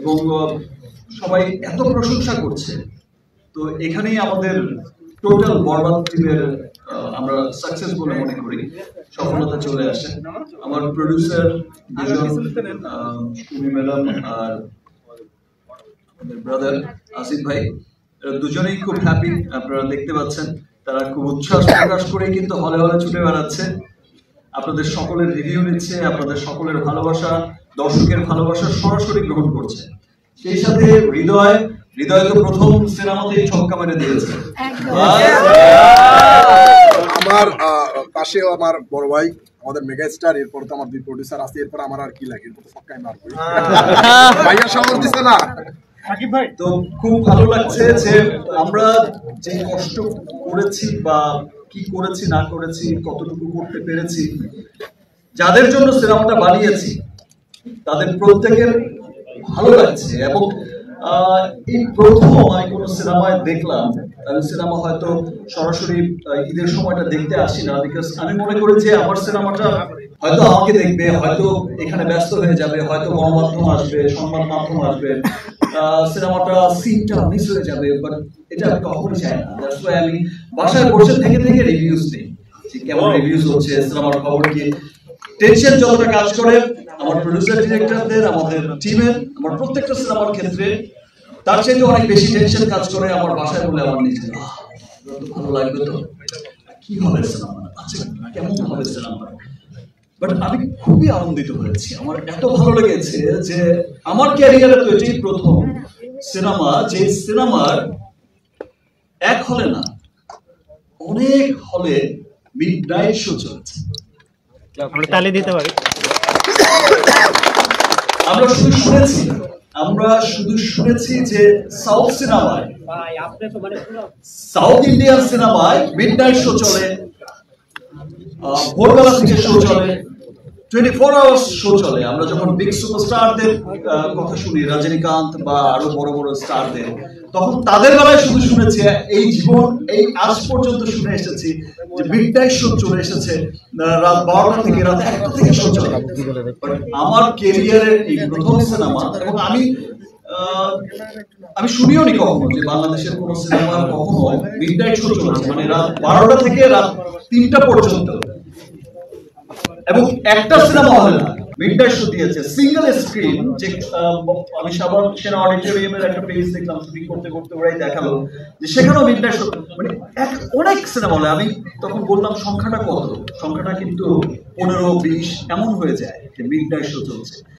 এবং সবাই এত প্রশংসা করছে। তো এখানেই আমাদের টোটাল বরবাদ টিমের আমরা সাকসেস বলে মনে করি, সফলতা চলে আসে। আমার প্রডিউসার সুমি ম্যাডাম আর আমাদের ব্রাদার আসিফ ভাই, দুজনেই খুব হ্যাপি। আপনারা দেখতে পাচ্ছেন তারা খুব উচ্ছ্বাস প্রকাশ করে কিন্তু হলে হলে ছুটে বেড়াচ্ছে, আপনাদের সকলের রিভিউ নিচ্ছে, আপনাদের সকলের ভালোবাসা, দর্শকের ভালোবাসা সরাসরি গ্রহণ করছে। সেই সাথে হৃদয় তো প্রথম সিনেমাতেই ছক্কা মেরে দিয়েছে। আমার পাশেও আমার বড় ভাই, আমাদের মেগা স্টার, এরপর তো আমার দুই প্রডিউসার আছে, এরপর আমার আর কি লাগে, এরপর তো ছক্কাই মারবো। ভাইয়া সামর দিছে না তো খুব ভালো লাগছে যে আমরা যে কষ্ট করেছি বা কি করেছি না করেছি, কতটুকু করতে পেরেছি, যাদের জন্য সিনেমাটা বানিয়েছি তাদের প্রত্যেকের ভালো লাগছে। এবং এই প্রথম আমি কোনো সিনেমায় দেখলাম, আমি সিনেমা হয়তো সরাসরি ঈদের সময়টা দেখতে আসি না, বিকজ আমি মনে করি যে আমার সিনেমাটা হয়তো আমাকে দেখবে, হয়তো এখানে ব্যস্ত হয়ে যাবে, হয়তো গণমাধ্যম আসবে, সংবাদ মাধ্যম আসবে, সিনেমাটা সিনটা মিস হয়ে যাবে, বাট এটা আমি কখনোই চাই না। দ্যাটস ওয়াই আমি বাসায় বসে থেকে থেকে রিভিউজ দিই, কেমন রিভিউজ হচ্ছে, সিনেমার খবর কি। টেনশন যতটা কাজ করে আমার প্রডিউসার ডিরেক্টরদের, আমাদের টিমের, আমার প্রত্যেকটা সিনেমার ক্ষেত্রে তার চাইতে অনেক বেশি টেনশন কাজ করে আমার বাসায় বলে আমার নিজের ভালো লাগবে তো, কি হবে সিনেমা, আচ্ছা কেমন হবে সিনেমা। বাট আমি খুবই আনন্দিত হয়েছি, আমার এত ভালো লেগেছে যে আমার ক্যারিয়ারে তো এটাই প্রথম সিনেমা যে সিনেমার এক হলে না অনেক হলে মিডনাইট শো চলছে। আমরা তালি দিতে পারি। আমরা শুধু শুনেছি যে সাউথ সিনেমায়, সাউথ ইন্ডিয়ান সিনেমায় মিডনাইট শো চলে, ভোরবেলা থেকে শো চলে, 24 আওয়ার্স শো চলে। আমরা যখন বিগ সুপারস্টারদের কথা শুনি, রজনীকান্ত বা আরো বড় বড় স্টারদের, তখন তাদের বেলায় শুধু শুনেছি, এই জীবন এই আজ পর্যন্ত শুনে এসেছি যে মিডনাইট শো চলে এসেছে, রাত 12টা থেকে রাত 1টা থেকে শো চলে। আমার ক্যারিয়ারের এই প্রথম সিনেমা, এবং আমি শুনিও নি কখনো যে বাংলাদেশের কোন সিনেমা কখনো মিডনাইট শো চলেছে, মানে রাত 12টা থেকে রাত 3টা পর্যন্ত, এবং একটা সিনেমা হলে না মিডনাইট শো দিয়েছে সিঙ্গেল স্ক্রিন। যে আমি সাবান সেনা অডিটোরিয়ামের একটা পেজ দেখলাম, শুটিং করতে করতে ওরাই দেখালো যে সেখানেও মিডনাইট শো, মানে অনেক সিনেমা হলে। আমি তখন বললাম সংখ্যাটা কত, সংখ্যাটা কিন্তু 15-20 এমন হয়ে যায় যে মিডনাইট শো চলছে।